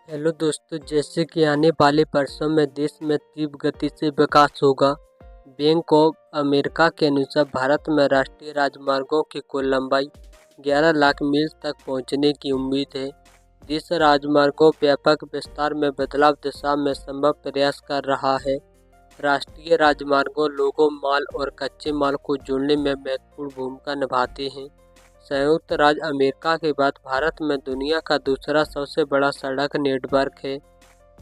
Hello दोस्तों, जैसे कि आने वाले वर्षों में देश में तीव्र गति से विकास होगा। बैंक ऑफ अमेरिका के अनुसार भारत में राष्ट्रीय राजमार्गों की कुल लंबाई 11 लाख मील तक पहुंचने की उम्मीद है। देश राजमार्गों व्यापक विस्तार में बदलाव दिशा में संभव प्रयास कर रहा है। राष्ट्रीय राजमार्गों लोगों, माल और कच्चे माल को जोड़ने में महत्वपूर्ण भूमिका निभाते हैं। संयुक्त राज्य अमेरिका के बाद भारत में दुनिया का दूसरा सबसे बड़ा सड़क नेटवर्क है।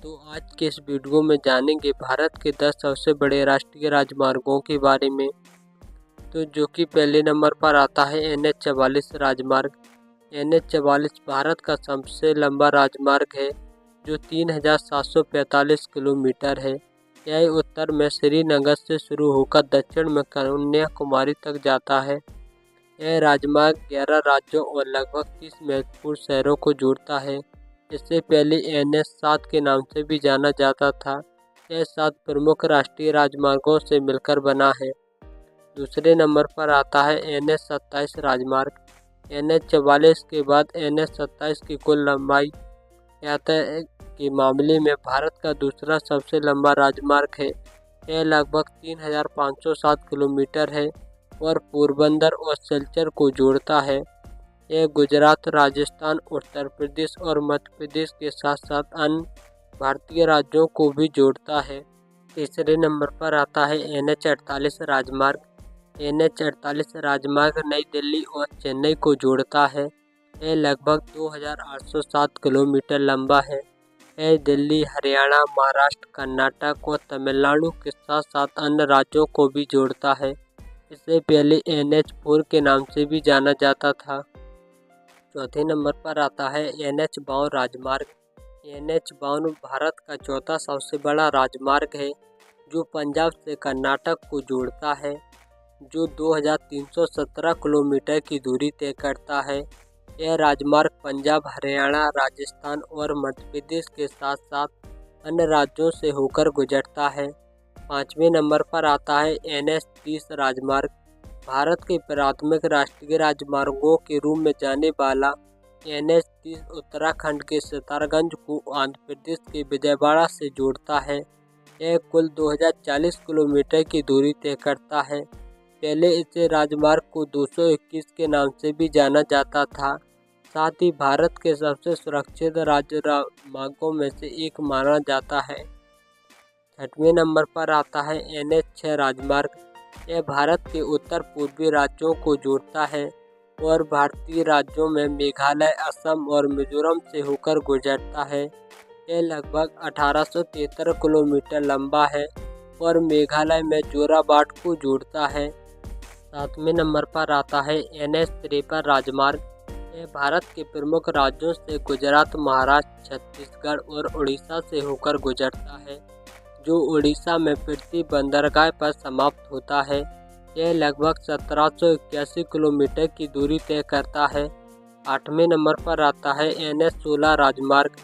तो आज के इस वीडियो में जानेंगे भारत के 10 सबसे बड़े राष्ट्रीय राजमार्गों के बारे में। तो जो कि पहले नंबर पर आता है NH-44 राजमार्ग। NH-44 भारत का सबसे लंबा राजमार्ग है जो 3745 किलोमीटर है। यह उत्तर में श्रीनगर से शुरू होकर दक्षिण में कन्याकुमारी तक जाता है। यह राजमार्ग 11 राज्यों और लगभग 30 महत्वपूर्ण शहरों को जोड़ता है। इससे पहले NH-7 के नाम से भी जाना जाता था। यह 7 प्रमुख राष्ट्रीय राजमार्गों से मिलकर बना है। दूसरे नंबर पर आता है NH-27 राजमार्ग। NH-44 के बाद NH-27 की कुल लंबाई यातायात के मामले में भारत का दूसरा सबसे लंबा राजमार्ग है। यह लगभग 3507 किलोमीटर है और पोरबंदर और सिलचर को जोड़ता है। यह गुजरात, राजस्थान, उत्तर प्रदेश और मध्य प्रदेश के साथ साथ अन्य भारतीय राज्यों को भी जोड़ता है। तीसरे नंबर पर आता है NH-48 राजमार्ग। NH-48 राजमार्ग नई दिल्ली और चेन्नई को जोड़ता है। यह लगभग 2807 किलोमीटर लंबा है। यह दिल्ली, हरियाणा, महाराष्ट्र, कर्नाटक और तमिलनाडु के साथ साथ अन्य राज्यों को भी जोड़ता है। इससे पहले NH-4 के नाम से भी जाना जाता था। चौथे नंबर पर आता है NH-52 राजमार्ग। NH-52 भारत का चौथा सबसे बड़ा राजमार्ग है जो पंजाब से कर्नाटक को जोड़ता है, जो 2317 किलोमीटर की दूरी तय करता है। यह राजमार्ग पंजाब, हरियाणा, राजस्थान और मध्य प्रदेश के साथ साथ अन्य राज्यों से होकर गुजरता है। पाँचवें नंबर पर आता है NH-30 राजमार्ग। भारत के प्राथमिक राष्ट्रीय राजमार्गों के रूप में जाने वाला NH-30 उत्तराखंड के सितारगंज को आंध्र प्रदेश के विजयवाड़ा से जोड़ता है। यह कुल 2040 किलोमीटर की दूरी तय करता है। पहले इसे राजमार्ग को 221 के नाम से भी जाना जाता था। साथ ही भारत के सबसे सुरक्षित राजमार्गों में से एक माना जाता है। छठवें नंबर पर आता है NH-6 राजमार्ग। यह भारत के उत्तर पूर्वी राज्यों को जोड़ता है और भारतीय राज्यों में मेघालय, असम और मिजोरम से होकर गुजरता है। यह लगभग 1873 किलोमीटर लंबा है और मेघालय में जोराबाट को जोड़ता है। सातवें नंबर पर आता है NH-53 राजमार्ग। यह भारत के प्रमुख राज्यों से गुजरात, महाराष्ट्र, छत्तीसगढ़ और उड़ीसा से होकर गुजरता है, जो उड़ीसा में पृथ्वी बंदरगाह पर समाप्त होता है। यह लगभग 1781 किलोमीटर की दूरी तय करता है। आठवें नंबर पर आता है NH-16 राजमार्ग।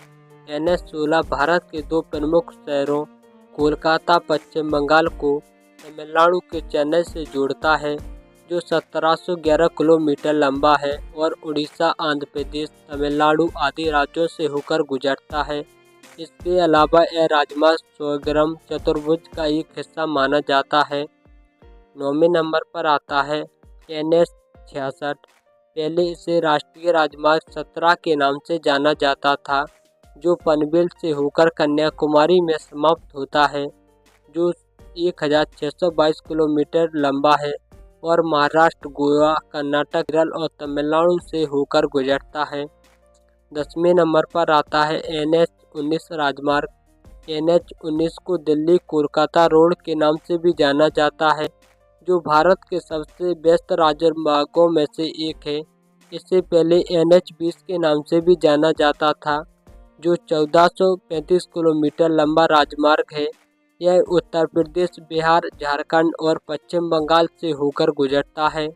NH-16 भारत के दो प्रमुख शहरों कोलकाता, पश्चिम बंगाल को तमिलनाडु के चेन्नई से जोड़ता है, जो 1711 किलोमीटर लंबा है और उड़ीसा, आंध्र प्रदेश, तमिलनाडु आदि राज्यों से होकर गुजरता है। इसके अलावा यह राजमार्ग स्वर्गरम चतुर्भुज का एक हिस्सा माना जाता है। 9वें नंबर पर आता है NH-66। पहले इसे राष्ट्रीय राजमार्ग 17 के नाम से जाना जाता था, जो पनवेल से होकर कन्याकुमारी में समाप्त होता है, जो 1622 किलोमीटर लंबा है और महाराष्ट्र, गोवा, कर्नाटक, केरल और तमिलनाडु से होकर गुजरता है। 10वें नंबर पर आता है NH-19 राजमार्ग। NH-19 को दिल्ली कोलकाता रोड के नाम से भी जाना जाता है, जो भारत के सबसे व्यस्त राजमार्गों में से एक है। इससे पहले NH-20 के नाम से भी जाना जाता था, जो 1435 किलोमीटर लंबा राजमार्ग है। यह उत्तर प्रदेश, बिहार, झारखंड और पश्चिम बंगाल से होकर गुजरता है।